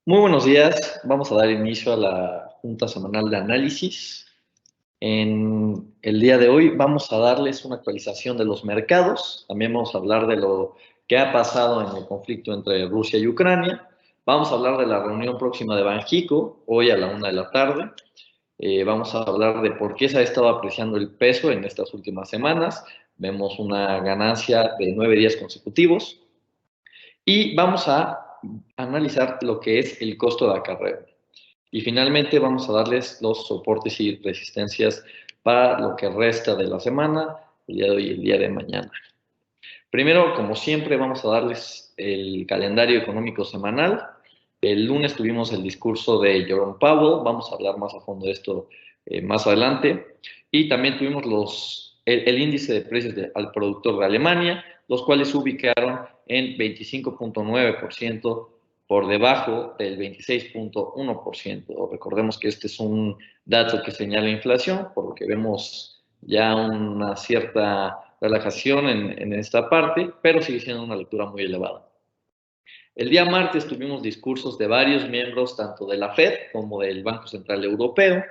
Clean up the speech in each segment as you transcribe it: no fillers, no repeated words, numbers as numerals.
Muy buenos días. Vamos a dar inicio a la Junta Semanal de Análisis. En el día de hoy vamos a darles una actualización de los mercados. También vamos a hablar de lo que ha pasado en el conflicto entre Rusia y Ucrania. Vamos a hablar de la reunión próxima de Banxico, hoy a la 1 de la tarde. Vamos a hablar de por qué se ha estado apreciando el peso en estas últimas semanas. Vemos una ganancia de 9 días consecutivos. Y vamos a analizar lo que es el costo de acarreo. Y finalmente vamos a darles los soportes y resistencias para lo que resta de la semana, el día de hoy y el día de mañana. Primero, como siempre, vamos a darles el calendario económico semanal. El lunes tuvimos el discurso de Jerome Powell, vamos a hablar más a fondo de esto más adelante. Y también tuvimos el índice de precios al productor de Alemania, los cuales se ubicaron en 25.9% por debajo del 26.1%. Recordemos que este es un dato que señala inflación, por lo que vemos ya una cierta relajación en esta parte, pero sigue siendo una lectura muy elevada. El día martes tuvimos discursos de varios miembros, tanto de la Fed como del Banco Central Europeo.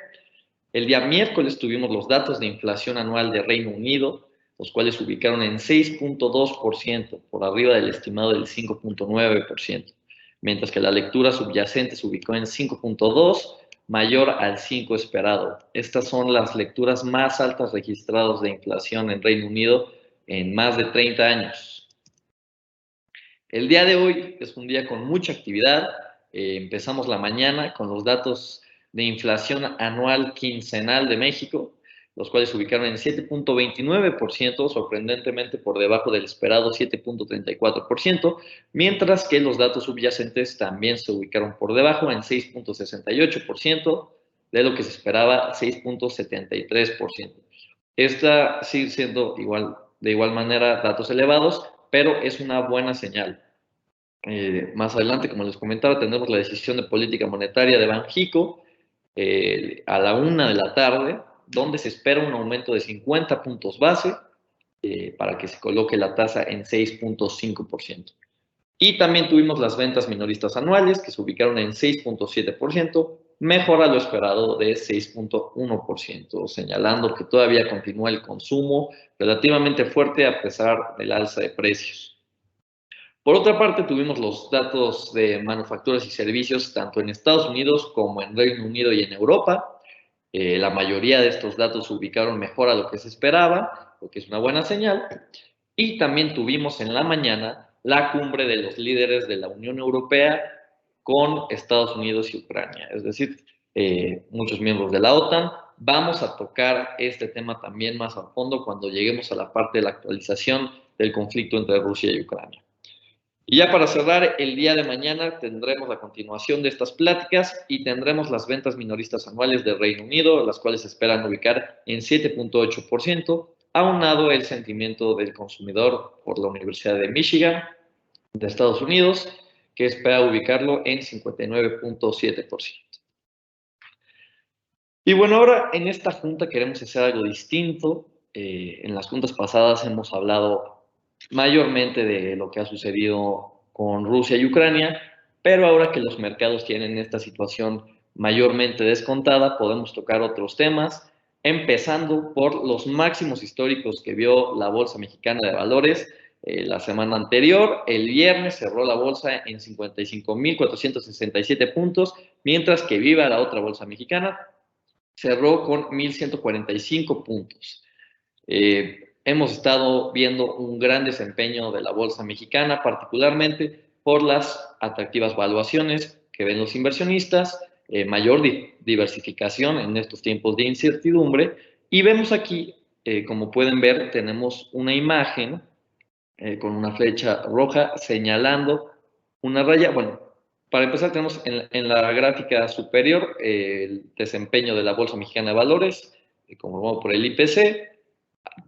El día miércoles tuvimos los datos de inflación anual de Reino Unido, los cuales se ubicaron en 6.2%, por arriba del estimado del 5.9%, mientras que la lectura subyacente se ubicó en 5.2%, mayor al 5 esperado. Estas son las lecturas más altas registradas de inflación en Reino Unido en más de 30 años. El día de hoy es un día con mucha actividad. Empezamos la mañana con los datos de inflación anual quincenal de México, los cuales se ubicaron en 7.29%, sorprendentemente por debajo del esperado 7.34%, mientras que los datos subyacentes también se ubicaron por debajo en 6.68%, de lo que se esperaba 6.73%. Esta sigue siendo de igual manera datos elevados, pero es una buena señal. Más adelante, como les comentaba, tendremos la decisión de política monetaria de Banxico a la 1 de la tarde, donde se espera un aumento de 50 puntos base para que se coloque la tasa en 6.5%. Y también tuvimos las ventas minoristas anuales, que se ubicaron en 6.7%, mejor a lo esperado de 6.1%, señalando que todavía continúa el consumo relativamente fuerte a pesar del alza de precios. Por otra parte, tuvimos los datos de manufacturas y servicios tanto en Estados Unidos como en Reino Unido y en Europa. La mayoría de estos datos se ubicaron mejor a lo que se esperaba, lo que es una buena señal. Y también tuvimos en la mañana la cumbre de los líderes de la Unión Europea con Estados Unidos y Ucrania, es decir, muchos miembros de la OTAN. Vamos a tocar este tema también más a fondo cuando lleguemos a la parte de la actualización del conflicto entre Rusia y Ucrania. Y ya para cerrar, el día de mañana tendremos la continuación de estas pláticas y tendremos las ventas minoristas anuales del Reino Unido, las cuales se esperan ubicar en 7.8%, aunado el sentimiento del consumidor por la Universidad de Michigan de Estados Unidos, que espera ubicarlo en 59.7%. Y bueno, ahora en esta junta queremos hacer algo distinto. En las juntas pasadas hemos hablado mayormente de lo que ha sucedido con Rusia y Ucrania, pero ahora que los mercados tienen esta situación mayormente descontada, podemos tocar otros temas, empezando por los máximos históricos que vio la Bolsa Mexicana de Valores la semana anterior. El viernes cerró la bolsa en 55.467 puntos, mientras que Viva, la otra bolsa mexicana, cerró con 1.145 puntos. Hemos estado viendo un gran desempeño de la bolsa mexicana, particularmente por las atractivas valuaciones que ven los inversionistas, mayor diversificación en estos tiempos de incertidumbre. Y vemos aquí, como pueden ver, tenemos una imagen con una flecha roja señalando una raya. Bueno, para empezar tenemos en la gráfica superior el desempeño de la Bolsa Mexicana de Valores, conformado por el IPC.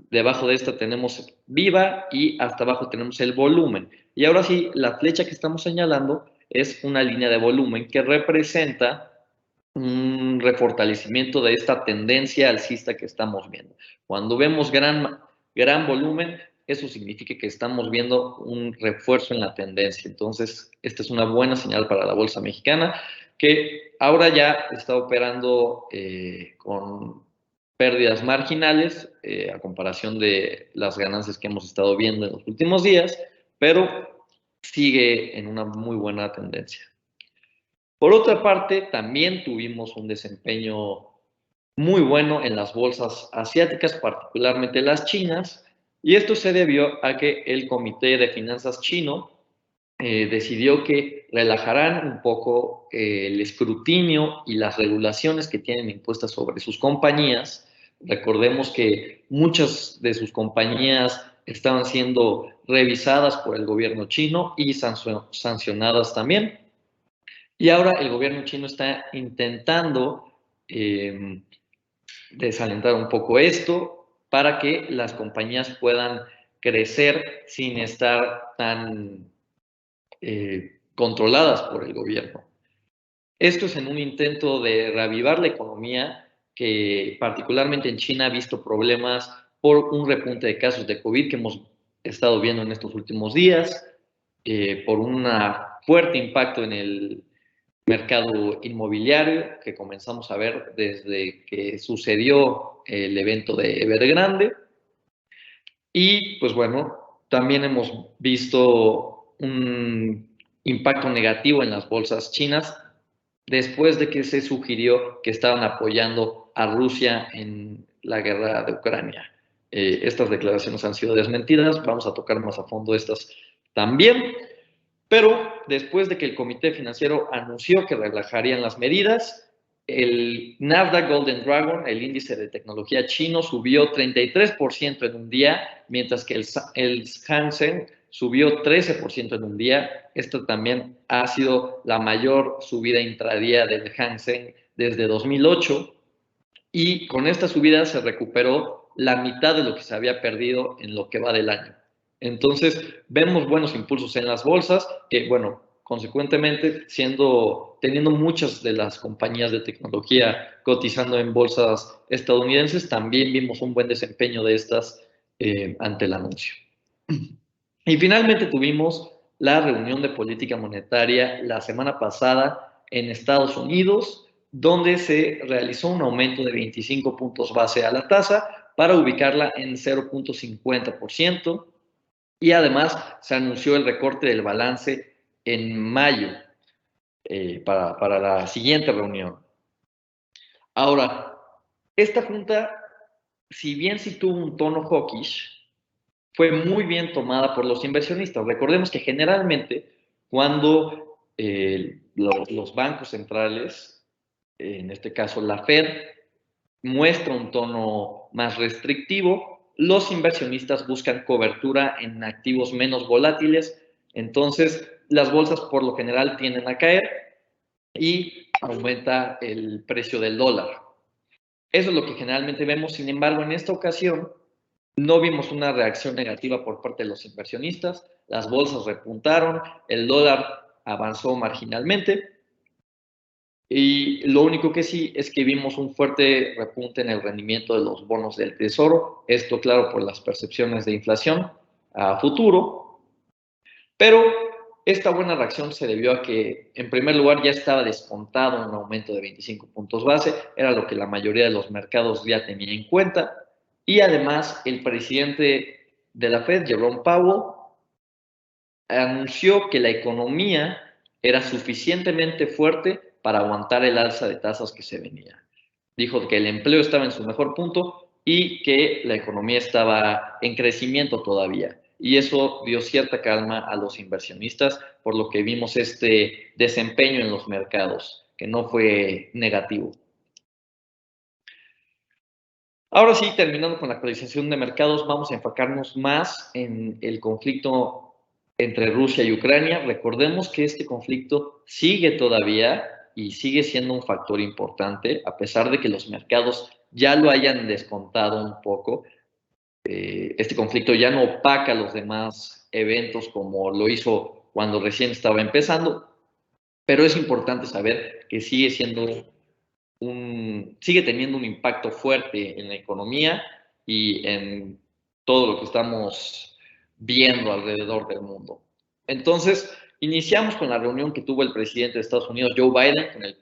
Debajo de esta tenemos Viva y hasta abajo tenemos el volumen. Y ahora sí, la flecha que estamos señalando es una línea de volumen que representa un refortalecimiento de esta tendencia alcista que estamos viendo. Cuando vemos gran volumen, eso significa que estamos viendo un refuerzo en la tendencia. Entonces, esta es una buena señal para la bolsa mexicana, que ahora ya está operando con pérdidas marginales a comparación de las ganancias que hemos estado viendo en los últimos días, pero sigue en una muy buena tendencia. Por otra parte, también tuvimos un desempeño muy bueno en las bolsas asiáticas, particularmente las chinas, y esto se debió a que el Comité de Finanzas chino decidió que relajarán un poco el escrutinio y las regulaciones que tienen impuestas sobre sus compañías. Recordemos que muchas de sus compañías estaban siendo revisadas por el gobierno chino y sancionadas también. Y ahora el gobierno chino está intentando desalentar un poco esto para que las compañías puedan crecer sin estar tan controladas por el gobierno. Esto es en un intento de reavivar la economía que particularmente en China ha visto problemas por un repunte de casos de COVID que hemos estado viendo en estos últimos días, por un fuerte impacto en el mercado inmobiliario que comenzamos a ver desde que sucedió el evento de Evergrande. Y pues bueno, también hemos visto un impacto negativo en las bolsas chinas después de que se sugirió que estaban apoyando a Rusia en la guerra de Ucrania. Estas declaraciones han sido desmentidas, vamos a tocar más a fondo estas también, pero después de que el Comité Financiero anunció que relajarían las medidas, el Nasdaq Golden Dragon, el índice de tecnología chino, subió 33% en un día, mientras que el Hang Seng subió 13% en un día. Esta también ha sido la mayor subida intradía del Hang Seng desde 2008, y con esta subida se recuperó la mitad de lo que se había perdido en lo que va del año. Entonces, vemos buenos impulsos en las bolsas que, bueno, consecuentemente, teniendo muchas de las compañías de tecnología cotizando en bolsas estadounidenses, también vimos un buen desempeño de estas ante el anuncio. Y finalmente tuvimos la reunión de política monetaria la semana pasada en Estados Unidos, donde se realizó un aumento de 25 puntos base a la tasa para ubicarla en 0.50%, y además se anunció el recorte del balance en mayo para la siguiente reunión. Ahora, esta junta, si bien sí tuvo un tono hawkish, fue muy bien tomada por los inversionistas. Recordemos que generalmente cuando los bancos centrales, en este caso la Fed, muestra un tono más restrictivo, los inversionistas buscan cobertura en activos menos volátiles, entonces las bolsas por lo general tienden a caer y aumenta el precio del dólar. Eso es lo que generalmente vemos. Sin embargo, en esta ocasión no vimos una reacción negativa por parte de los inversionistas, las bolsas repuntaron, el dólar avanzó marginalmente, y lo único que sí es que vimos un fuerte repunte en el rendimiento de los bonos del Tesoro, esto claro por las percepciones de inflación a futuro, pero esta buena reacción se debió a que, en primer lugar, ya estaba descontado un aumento de 25 puntos base, era lo que la mayoría de los mercados ya tenía en cuenta, y además el presidente de la Fed, Jerome Powell, anunció que la economía era suficientemente fuerte para aguantar el alza de tasas que se venía. Dijo que el empleo estaba en su mejor punto y que la economía estaba en crecimiento todavía. Y eso dio cierta calma a los inversionistas, por lo que vimos este desempeño en los mercados, que no fue negativo. Ahora sí, terminando con la actualización de mercados, vamos a enfocarnos más en el conflicto entre Rusia y Ucrania. Recordemos que este conflicto sigue todavía y sigue siendo un factor importante, a pesar de que los mercados ya lo hayan descontado un poco. Este conflicto ya no opaca los demás eventos como lo hizo cuando recién estaba empezando, pero es importante saber que sigue teniendo un impacto fuerte en la economía y en todo lo que estamos viendo alrededor del mundo. Entonces, iniciamos con la reunión que tuvo el presidente de Estados Unidos, Joe Biden, con el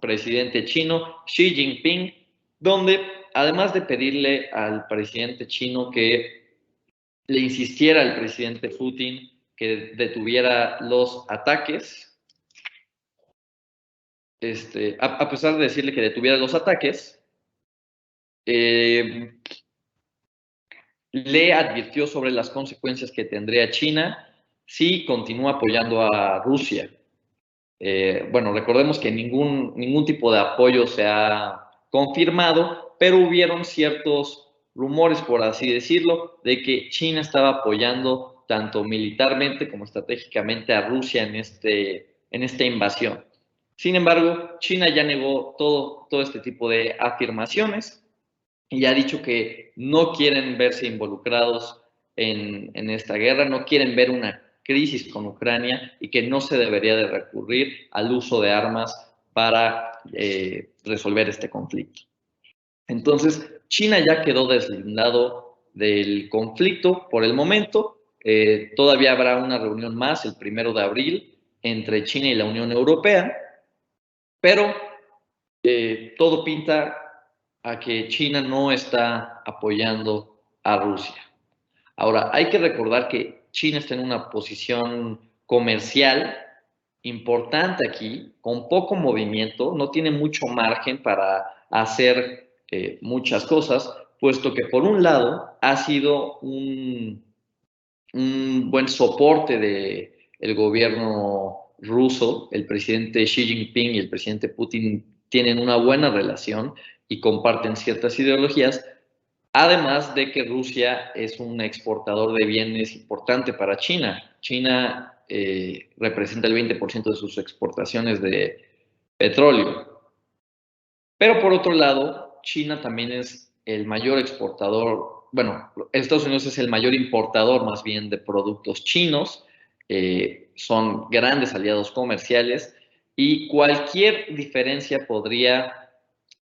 presidente chino, Xi Jinping, donde además de pedirle al presidente chino que le insistiera al presidente Putin que detuviera los ataques, a pesar de decirle que detuviera los ataques, le advirtió sobre las consecuencias que tendría China si continúa apoyando a Rusia. Bueno, recordemos que ningún tipo de apoyo se ha confirmado, pero hubieron ciertos rumores, por así decirlo, de que China estaba apoyando tanto militarmente como estratégicamente a Rusia en esta invasión. Sin embargo, China ya negó todo este tipo de afirmaciones y ha dicho que no quieren verse involucrados en esta guerra, no quieren ver una crisis con Ucrania y que no se debería de recurrir al uso de armas para resolver este conflicto. Entonces, China ya quedó deslindado del conflicto por el momento. Todavía habrá una reunión más el 1 de abril entre China y la Unión Europea, pero todo pinta a que China no está apoyando a Rusia. Ahora, hay que recordar que China está en una posición comercial importante aquí, con poco movimiento, no tiene mucho margen para hacer muchas cosas, puesto que por un lado ha sido un buen soporte del gobierno ruso, el presidente Xi Jinping y el presidente Putin tienen una buena relación y comparten ciertas ideologías, además de que Rusia es un exportador de bienes importante para China. China representa el 20% de sus exportaciones de petróleo. Pero por otro lado, China también es el mayor exportador, bueno, Estados Unidos es el mayor importador más bien de productos chinos, son grandes aliados comerciales y cualquier diferencia podría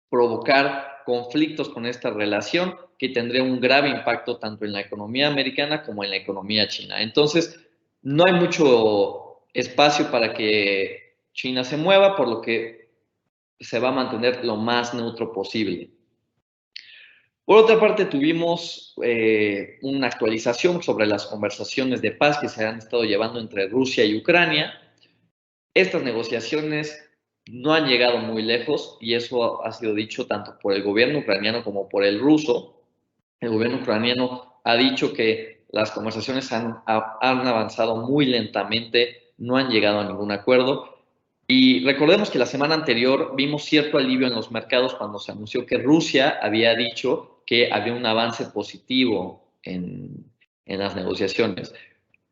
provocar conflictos con esta relación que tendría un grave impacto tanto en la economía americana como en la economía china. Entonces, no hay mucho espacio para que China se mueva, por lo que se va a mantener lo más neutro posible. Por otra parte, tuvimos una actualización sobre las conversaciones de paz que se han estado llevando entre Rusia y Ucrania. Estas negociaciones no han llegado muy lejos y eso ha sido dicho tanto por el gobierno ucraniano como por el ruso. El gobierno ucraniano ha dicho que las conversaciones han avanzado muy lentamente, no han llegado a ningún acuerdo. Y recordemos que la semana anterior vimos cierto alivio en los mercados cuando se anunció que Rusia había dicho que había un avance positivo en las negociaciones.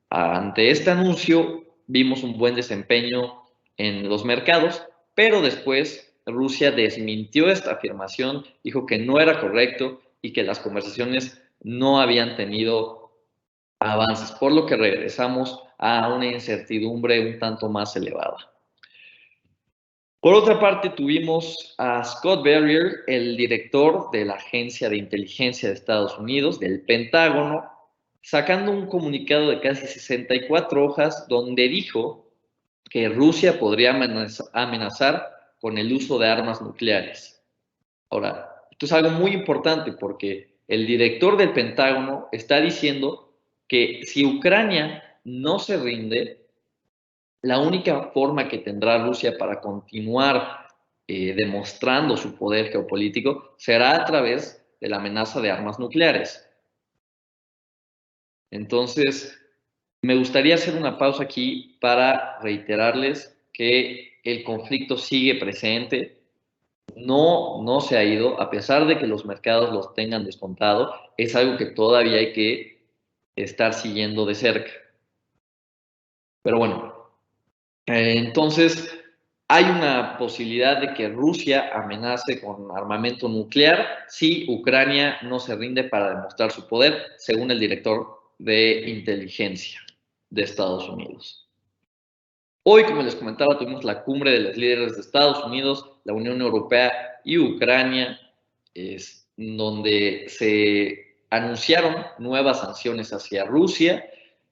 Ante este anuncio vimos un buen desempeño en los mercados, pero después Rusia desmintió esta afirmación, dijo que no era correcto y que las conversaciones no habían tenido avances, por lo que regresamos a una incertidumbre un tanto más elevada. Por otra parte, tuvimos a Scott Berrier, el director de la Agencia de Inteligencia de Estados Unidos, del Pentágono, sacando un comunicado de casi 64 hojas donde dijo que Rusia podría amenazar con el uso de armas nucleares. Ahora, esto es algo muy importante porque el director del Pentágono está diciendo que si Ucrania no se rinde, la única forma que tendrá Rusia para continuar demostrando su poder geopolítico será a través de la amenaza de armas nucleares. Entonces, me gustaría hacer una pausa aquí para reiterarles que el conflicto sigue presente, no se ha ido, a pesar de que los mercados los tengan descontado, es algo que todavía hay que estar siguiendo de cerca. Pero bueno, entonces hay una posibilidad de que Rusia amenace con armamento nuclear si Ucrania no se rinde para demostrar su poder, según el director de inteligencia de Estados Unidos. Hoy, como les comentaba, tuvimos la cumbre de los líderes de Estados Unidos, la Unión Europea y Ucrania, donde se anunciaron nuevas sanciones hacia Rusia,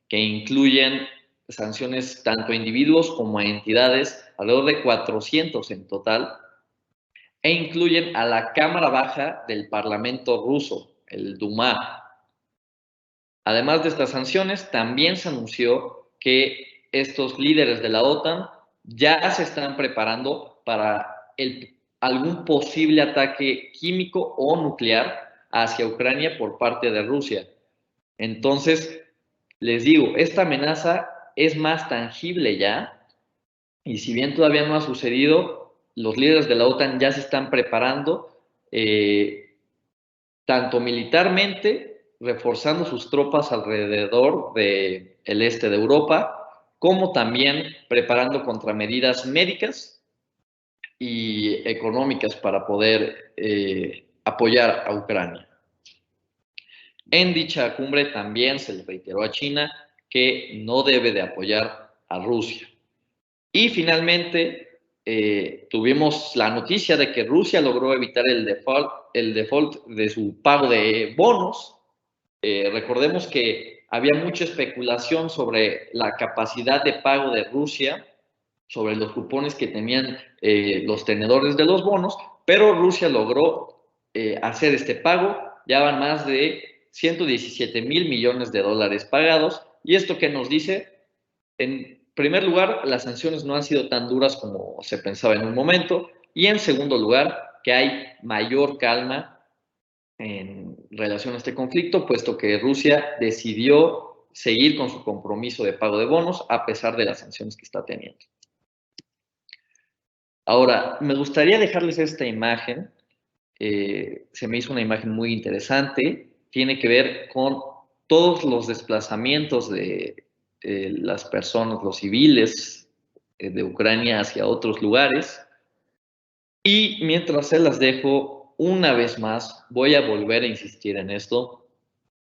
que incluyen sanciones tanto a individuos como a entidades, alrededor de 400 en total, e incluyen a la Cámara Baja del Parlamento ruso, el Duma. Además de estas sanciones, también se anunció que estos líderes de la OTAN ya se están preparando para algún posible ataque químico o nuclear hacia Ucrania por parte de Rusia. Entonces, les digo, esta amenaza es más tangible ya, y si bien todavía no ha sucedido, los líderes de la OTAN ya se están preparando, tanto militarmente, reforzando sus tropas alrededor del este de Europa, como también preparando contramedidas médicas y económicas para poder apoyar a Ucrania. En dicha cumbre también se le reiteró a China que no debe de apoyar a Rusia. Y finalmente tuvimos la noticia de que Rusia logró evitar el default de su pago de bonos. Recordemos que había mucha especulación sobre la capacidad de pago de Rusia, sobre los cupones que tenían los tenedores de los bonos, pero Rusia logró hacer este pago. Ya van más de 117 mil millones de dólares pagados. ¿Y esto qué nos dice? En primer lugar, las sanciones no han sido tan duras como se pensaba en un momento. Y en segundo lugar, que hay mayor calma en relación a este conflicto, puesto que Rusia decidió seguir con su compromiso de pago de bonos a pesar de las sanciones que está teniendo. Ahora, me gustaría dejarles esta imagen. Se me hizo una imagen muy interesante. Tiene que ver con todos los desplazamientos de las personas, los civiles de Ucrania hacia otros lugares. Y mientras se las dejo, una vez más, voy a volver a insistir en esto.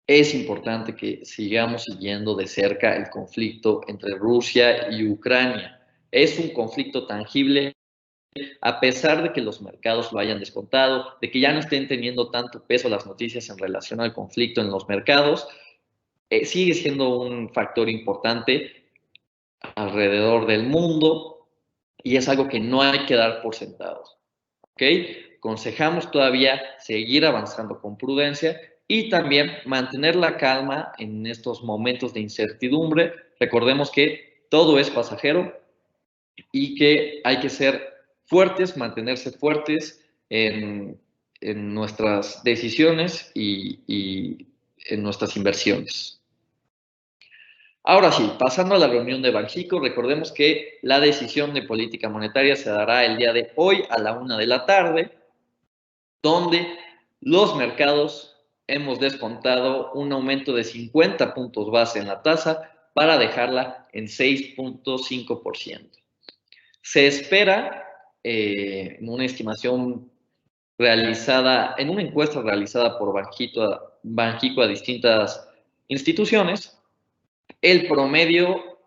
Es importante que sigamos siguiendo de cerca el conflicto entre Rusia y Ucrania. Es un conflicto tangible, a pesar de que los mercados lo hayan descontado, de que ya no estén teniendo tanto peso las noticias en relación al conflicto en los mercados, sigue siendo un factor importante alrededor del mundo y es algo que no hay que dar por sentado. ¿Ok? Aconsejamos todavía seguir avanzando con prudencia y también mantener la calma en estos momentos de incertidumbre. Recordemos que todo es pasajero y que hay que ser fuertes, mantenerse fuertes en nuestras decisiones y en nuestras inversiones. Ahora sí, pasando a la reunión de Banxico, recordemos que la decisión de política monetaria se dará el día de hoy a la 1 de la tarde, donde los mercados hemos descontado un aumento de 50 puntos base en la tasa para dejarla en 6.5%. Se espera, en una estimación realizada, en una encuesta realizada por Banxico a distintas instituciones, el promedio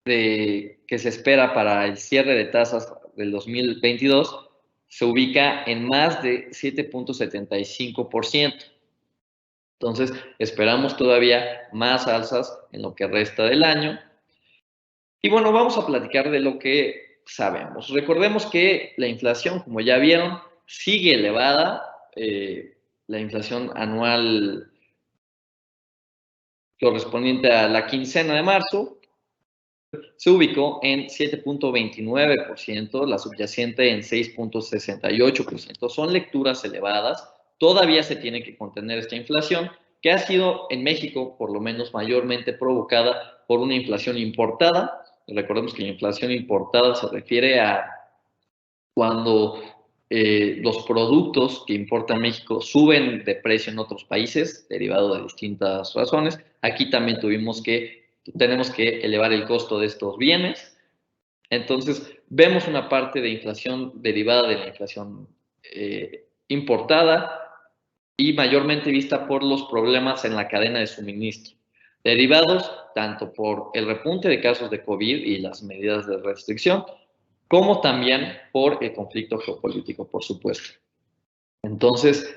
que se espera para el cierre de tasas del 2022 se ubica en más de 7.75%. Entonces, esperamos todavía más alzas en lo que resta del año. Y bueno, vamos a platicar de lo que sabemos. Recordemos que la inflación, como ya vieron, sigue elevada. La inflación anual correspondiente a la quincena de marzo se ubicó en 7.29%, la subyacente en 6.68%. Son lecturas elevadas. Todavía se tiene que contener esta inflación, que ha sido en México, por lo menos mayormente provocada por una inflación importada. Recordemos que la inflación importada se refiere a cuando los productos que importa México suben de precio en otros países, derivado de distintas razones. Aquí también tenemos que elevar el costo de estos bienes. Entonces, vemos una parte de inflación derivada de la inflación importada y mayormente vista por los problemas en la cadena de suministro, derivados tanto por el repunte de casos de COVID y las medidas de restricción, como también por el conflicto geopolítico, por supuesto. Entonces,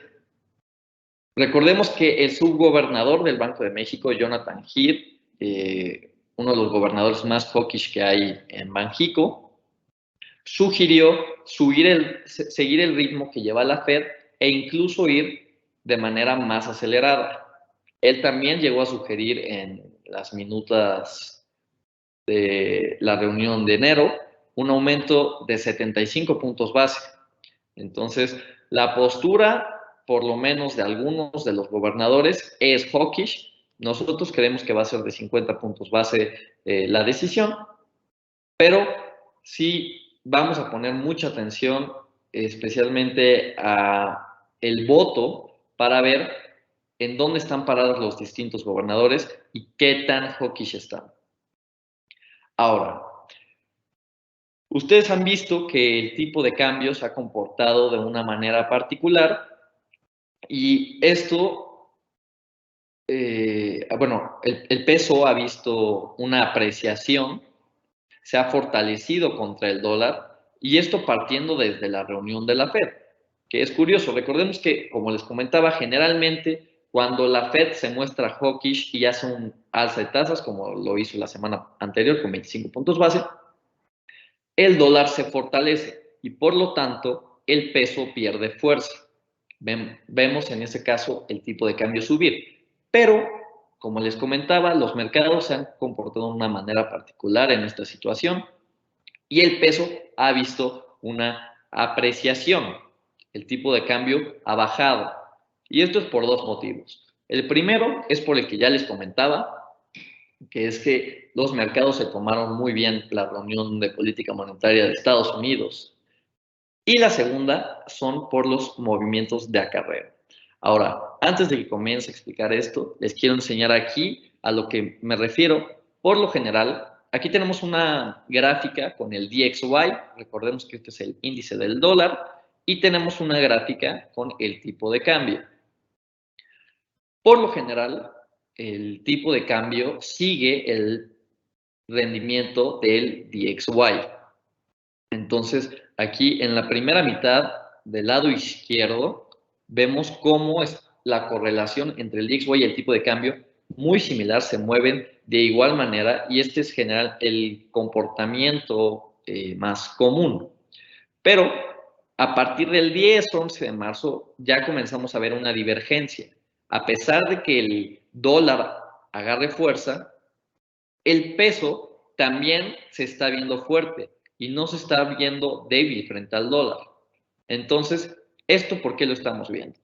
Recordemos que el subgobernador del Banco de México, Jonathan Heath, uno de los gobernadores más hawkish que hay en Banxico, sugirió seguir el ritmo que lleva la Fed e incluso ir de manera más acelerada. Él también llegó a sugerir en las minutas de la reunión de enero un aumento de 75 puntos base. Entonces, la postura, por lo menos de algunos de los gobernadores, es hawkish. Nosotros creemos que va a ser de 50 puntos base la decisión, pero sí vamos a poner mucha atención, especialmente a el voto, para ver en dónde están parados los distintos gobernadores y qué tan hawkish están. Ahora, ustedes han visto que el tipo de cambio se ha comportado de una manera particular y esto, bueno, el peso ha visto una apreciación, se ha fortalecido contra el dólar y esto partiendo desde la reunión de la Fed, que es curioso. Recordemos que, como les comentaba, generalmente cuando la Fed se muestra hawkish y hace un alza de tasas, como lo hizo la semana anterior con 25 puntos base, el dólar se fortalece y por lo tanto el peso pierde fuerza. Vemos en ese caso el tipo de cambio subir. Pero, como les comentaba, los mercados se han comportado de una manera particular en esta situación y el peso ha visto una apreciación. El tipo de cambio ha bajado. Y esto es por dos motivos. El primero es por el que ya les comentaba, que es que los mercados se tomaron muy bien la reunión de política monetaria de Estados Unidos. Y la segunda son por los movimientos de acarreo. Ahora, antes de que comience a explicar esto, les quiero enseñar aquí a lo que me refiero. Por lo general, aquí tenemos una gráfica con el DXY, recordemos que este es el índice del dólar, y tenemos una gráfica con el tipo de cambio. Por lo general, el tipo de cambio sigue el rendimiento del DXY. Entonces, aquí en la primera mitad del lado izquierdo, vemos cómo es la correlación entre el DXY y el tipo de cambio, muy similar, se mueven de igual manera y este es general el comportamiento más común. Pero a partir del 10-11 de marzo ya comenzamos a ver una divergencia. A pesar de que el dólar agarre fuerza, el peso también se está viendo fuerte y no se está viendo débil frente al dólar. Entonces, ¿esto por qué lo estamos viendo?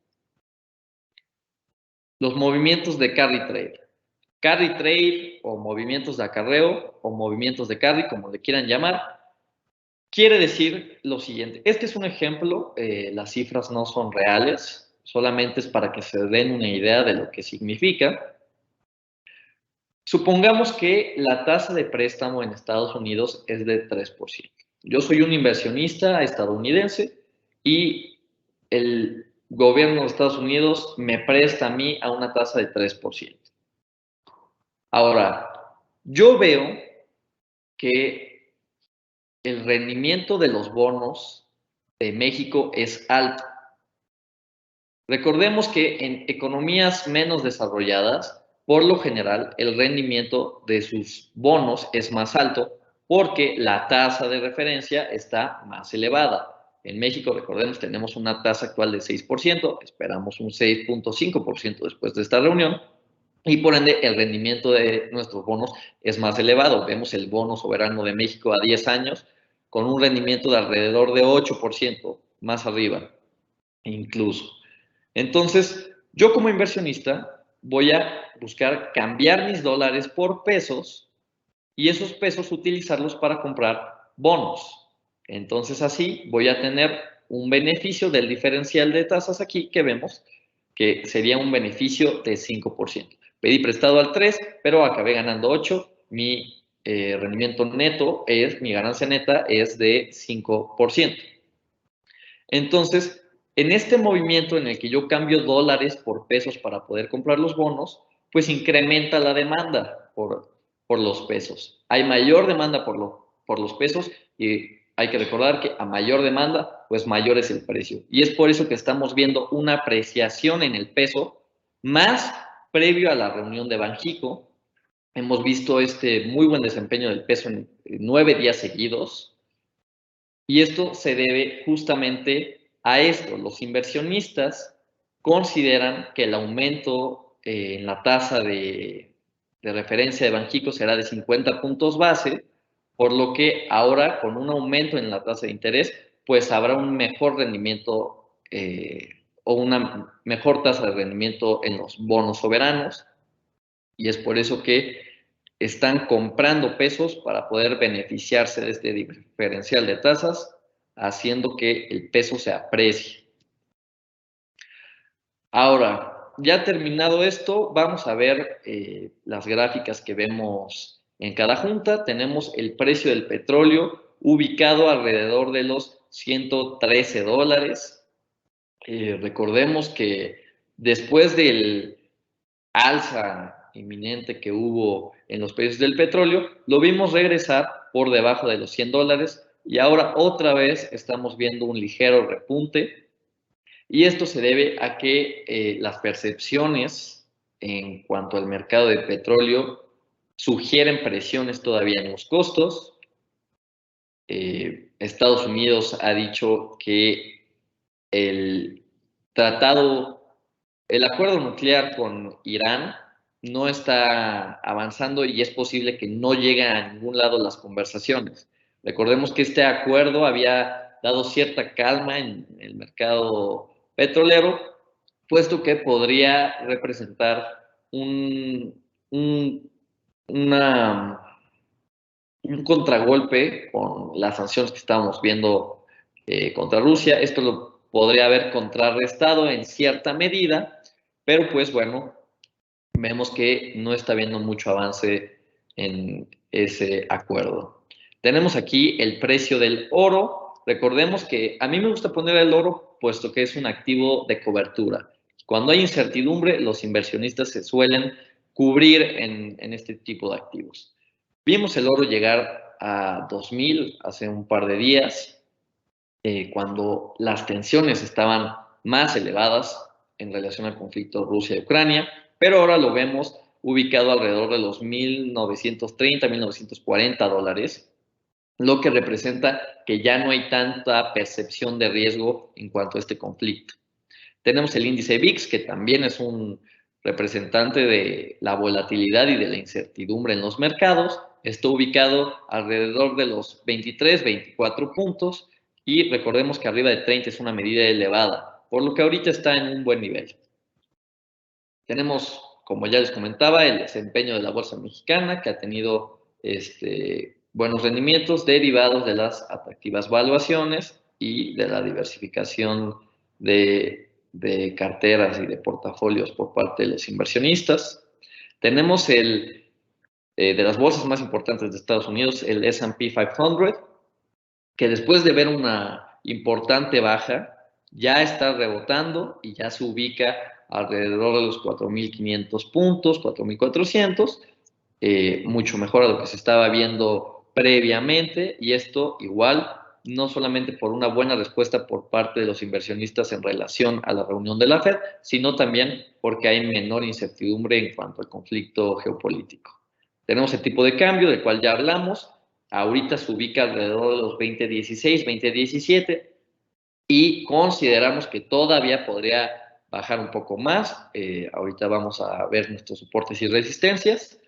Los movimientos de carry trade. Carry trade o movimientos de acarreo o movimientos de carry, como le quieran llamar, quiere decir lo siguiente. Este es un ejemplo, las cifras no son reales, solamente es para que se den una idea de lo que significa. Supongamos que la tasa de préstamo en Estados Unidos es de 3%. Yo soy un inversionista estadounidense y el gobierno de Estados Unidos me presta a mí a una tasa de 3%. Ahora, yo veo que el rendimiento de los bonos de México es alto. Recordemos que en economías menos desarrolladas, por lo general, el rendimiento de sus bonos es más alto porque la tasa de referencia está más elevada. En México, recordemos, tenemos una tasa actual de 6%, esperamos un 6.5% después de esta reunión, y por ende el rendimiento de nuestros bonos es más elevado. Vemos el bono soberano de México a 10 años con un rendimiento de alrededor de 8%, más arriba incluso. Entonces, yo como inversionista voy a buscar cambiar mis dólares por pesos y esos pesos utilizarlos para comprar bonos. Entonces, así voy a tener un beneficio del diferencial de tasas aquí que vemos, que sería un beneficio de 5%. Pedí prestado al 3, pero acabé ganando 8. Mi rendimiento neto mi ganancia neta es de 5%. Entonces, en este movimiento en el que yo cambio dólares por pesos para poder comprar los bonos, pues incrementa la demanda por los pesos. Hay mayor demanda por los pesos y hay que recordar que a mayor demanda, pues mayor es el precio. Y es por eso que estamos viendo una apreciación en el peso más previo a la reunión de Banxico. Hemos visto este muy buen desempeño del peso en 9 días seguidos, y esto se debe justamente a esto. Los inversionistas consideran que el aumento en la tasa de referencia de Banxico será de 50 puntos base, por lo que ahora con un aumento en la tasa de interés, pues habrá un mejor rendimiento o una mejor tasa de rendimiento en los bonos soberanos, y es por eso que están comprando pesos para poder beneficiarse de este diferencial de tasas, haciendo que el peso se aprecie. Ahora, ya terminado esto, vamos a ver las gráficas que vemos en cada junta. Tenemos el precio del petróleo ubicado alrededor de los $113. Recordemos que después del alza inminente que hubo en los precios del petróleo, lo vimos regresar por debajo de los $100, y ahora otra vez estamos viendo un ligero repunte, y esto se debe a que las percepciones en cuanto al mercado de petróleo sugieren presiones todavía en los costos. Estados Unidos ha dicho que el acuerdo nuclear con Irán no está avanzando, y es posible que no llegue a ningún lado las conversaciones. Recordemos que este acuerdo había dado cierta calma en el mercado petrolero, puesto que podría representar un, un, una, un contragolpe con las sanciones que estábamos viendo contra Rusia. Esto lo podría haber contrarrestado en cierta medida, pero pues bueno, vemos que no está habiendo mucho avance en ese acuerdo. Tenemos aquí el precio del oro. Recordemos que a mí me gusta poner el oro puesto que es un activo de cobertura. Cuando hay incertidumbre, los inversionistas se suelen cubrir en este tipo de activos. Vimos el oro llegar a 2000 hace un par de días, cuando las tensiones estaban más elevadas en relación al conflicto Rusia y Ucrania, pero ahora lo vemos ubicado alrededor de los $1,930, $1,940, lo que representa que ya no hay tanta percepción de riesgo en cuanto a este conflicto. Tenemos el índice VIX, que también es un representante de la volatilidad y de la incertidumbre en los mercados. Está ubicado alrededor de los 23, 24 puntos, y recordemos que arriba de 30 es una medida elevada, por lo que ahorita está en un buen nivel. Tenemos, como ya les comentaba, el desempeño de la bolsa mexicana, que ha tenido buenos rendimientos derivados de las atractivas valuaciones y de la diversificación de carteras y de portafolios por parte de los inversionistas. Tenemos de las bolsas más importantes de Estados Unidos, el S&P 500, que después de ver una importante baja, ya está rebotando y ya se ubica alrededor de los 4,500 puntos, 4,400, mucho mejor a lo que se estaba viendo previamente, y esto igual no solamente por una buena respuesta por parte de los inversionistas en relación a la reunión de la Fed, sino también porque hay menor incertidumbre en cuanto al conflicto geopolítico. Tenemos el tipo de cambio, del cual ya hablamos. Ahorita se ubica alrededor de los 20.16, 20.17, y consideramos que todavía podría bajar un poco más. Ahorita vamos a ver nuestros soportes y resistencias.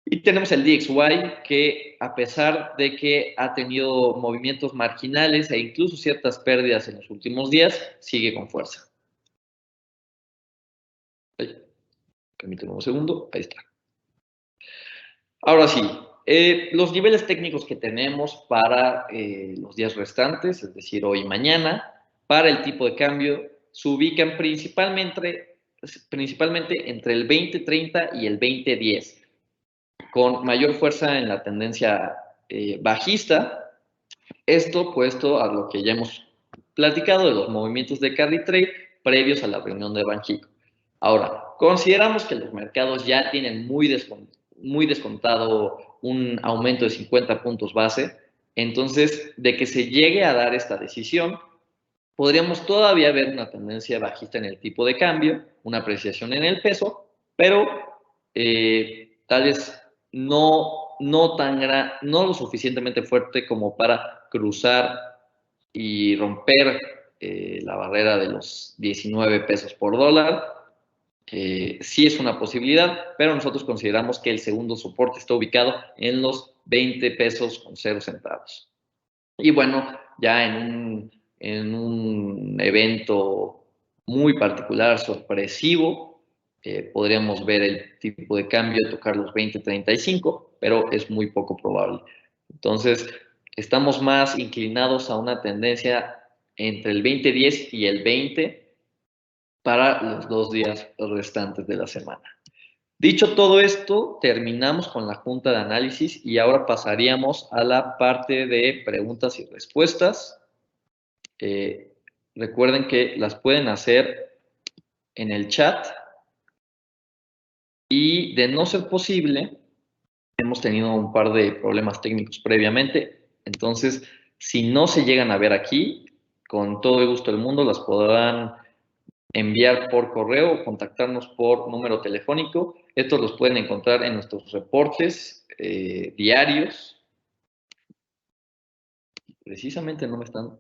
Y tenemos el DXY, que a pesar de que ha tenido movimientos marginales e incluso ciertas pérdidas en los últimos días, sigue con fuerza. Permítanme un segundo, ahí está. Ahora sí, los niveles técnicos que tenemos para los días restantes, es decir, hoy y mañana, para el tipo de cambio, se ubican principalmente entre el 20.30 y el 20.10, con mayor fuerza en la tendencia bajista. Esto puesto a lo que ya hemos platicado de los movimientos de carry trade previos a la reunión de Banxico. Ahora, consideramos que los mercados ya tienen muy descontado un aumento de 50 puntos base. Entonces, de que se llegue a dar esta decisión, podríamos todavía ver una tendencia bajista en el tipo de cambio, una apreciación en el peso, pero tal vez no lo suficientemente fuerte como para cruzar y romper la barrera de los 19 pesos por dólar. Sí es una posibilidad, pero nosotros consideramos que el segundo soporte está ubicado en los 20 pesos con 0 centavos. Y bueno, ya en un evento muy particular, sorpresivo, podríamos ver el tipo de cambio tocar los 20.35, pero es muy poco probable. Entonces, estamos más inclinados a una tendencia entre el 20.10 y el 20 para los 2 días restantes de la semana. Dicho todo esto, terminamos con la junta de análisis y ahora pasaríamos a la parte de preguntas y respuestas. Recuerden que las pueden hacer en el chat y de no ser posible, hemos tenido un par de problemas técnicos previamente, entonces si no se llegan a ver aquí, con todo el gusto del mundo las podrán enviar por correo o contactarnos por número telefónico. Estos los pueden encontrar en nuestros reportes diarios. Precisamente no me están...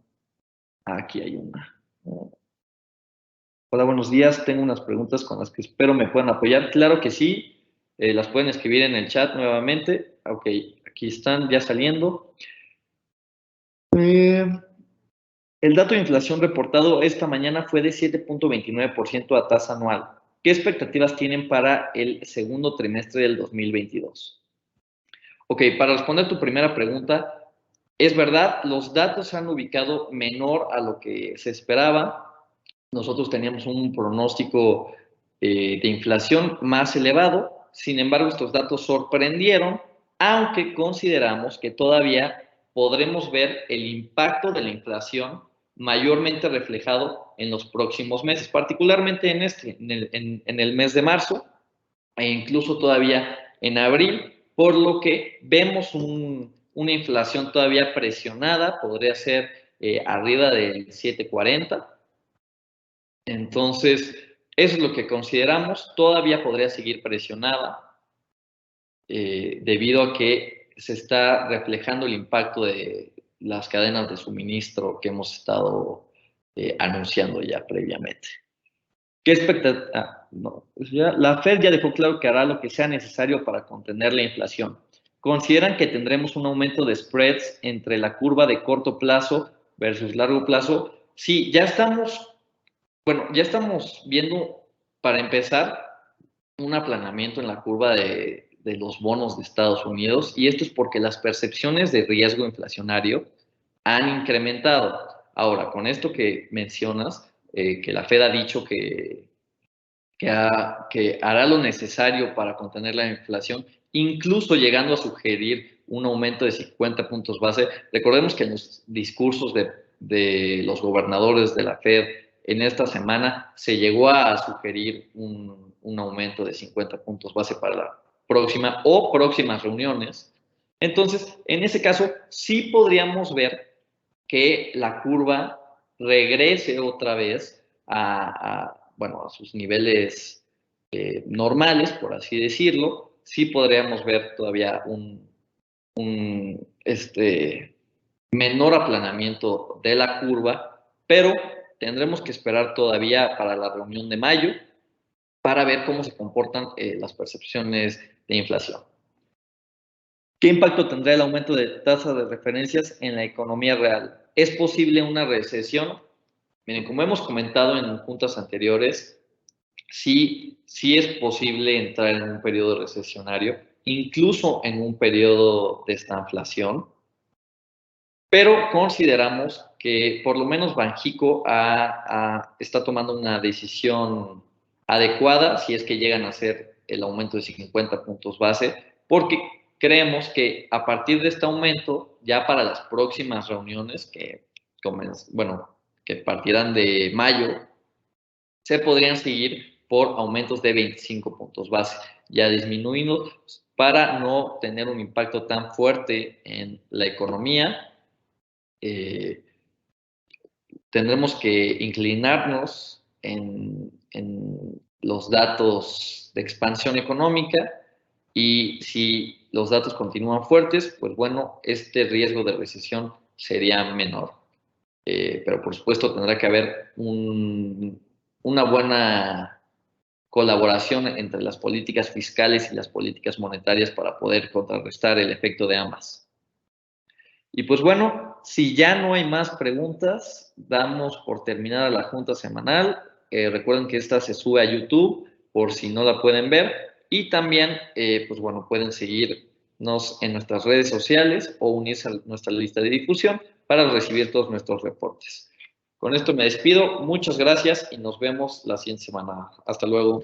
Aquí hay una. Hola, buenos días. Tengo unas preguntas con las que espero me puedan apoyar. Claro que sí. Las pueden escribir en el chat nuevamente. Ok, aquí están ya saliendo. El dato de inflación reportado esta mañana fue de 7.29% a tasa anual. ¿Qué expectativas tienen para el segundo trimestre del 2022? Ok, para responder tu primera pregunta, es verdad, los datos se han ubicado menor a lo que se esperaba. Nosotros teníamos un pronóstico de inflación más elevado, sin embargo, estos datos sorprendieron, aunque consideramos que todavía podremos ver el impacto de la inflación mayormente reflejado en los próximos meses, particularmente en el mes de marzo e incluso todavía en abril, por lo que vemos una inflación todavía presionada, podría ser arriba del 7.40. Entonces, eso es lo que consideramos. Todavía podría seguir presionada debido a que se está reflejando el impacto de las cadenas de suministro que hemos estado anunciando ya previamente. ¿Qué expectativa? No, pues ya, la Fed ya dejó claro que hará lo que sea necesario para contener la inflación. ¿Consideran que tendremos un aumento de spreads entre la curva de corto plazo versus largo plazo? Sí, ya estamos viendo, para empezar, un aplanamiento en la curva de los bonos de Estados Unidos, y esto es porque las percepciones de riesgo inflacionario han incrementado. Ahora, con esto que mencionas, que la Fed ha dicho que hará lo necesario para contener la inflación, incluso llegando a sugerir un aumento de 50 puntos base. Recordemos que en los discursos de los gobernadores de la Fed en esta semana se llegó a sugerir un aumento de 50 puntos base para la próxima o próximas reuniones. Entonces, en ese caso, sí podríamos ver que la curva regrese otra vez bueno, a sus niveles normales, por así decirlo. Sí podríamos ver todavía un menor aplanamiento de la curva, pero tendremos que esperar todavía para la reunión de mayo para ver cómo se comportan las percepciones de inflación. ¿Qué impacto tendrá el aumento de tasas de referencias en la economía real? ¿Es posible una recesión? Miren, como hemos comentado en juntas anteriores, sí es posible entrar en un periodo recesionario, incluso en un periodo de estanflación, pero consideramos que por lo menos Banxico está tomando una decisión adecuada si es que llegan a hacer el aumento de 50 puntos base, porque creemos que a partir de este aumento, ya para las próximas reuniones que partirán de mayo, se podrían seguir por aumentos de 25 puntos base, ya disminuidos para no tener un impacto tan fuerte en la economía. tendremos que inclinarnos en los datos de expansión económica y si los datos continúan fuertes, pues bueno, este riesgo de recesión sería menor. Pero por supuesto tendrá que haber una buena colaboración entre las políticas fiscales y las políticas monetarias para poder contrarrestar el efecto de ambas. Y pues bueno, si ya no hay más preguntas, damos por terminada la junta semanal. Recuerden que esta se sube a YouTube por si no la pueden ver. Y también, pues bueno, pueden seguirnos en nuestras redes sociales o unirse a nuestra lista de difusión para recibir todos nuestros reportes. Con esto me despido. Muchas gracias y nos vemos la siguiente semana. Hasta luego.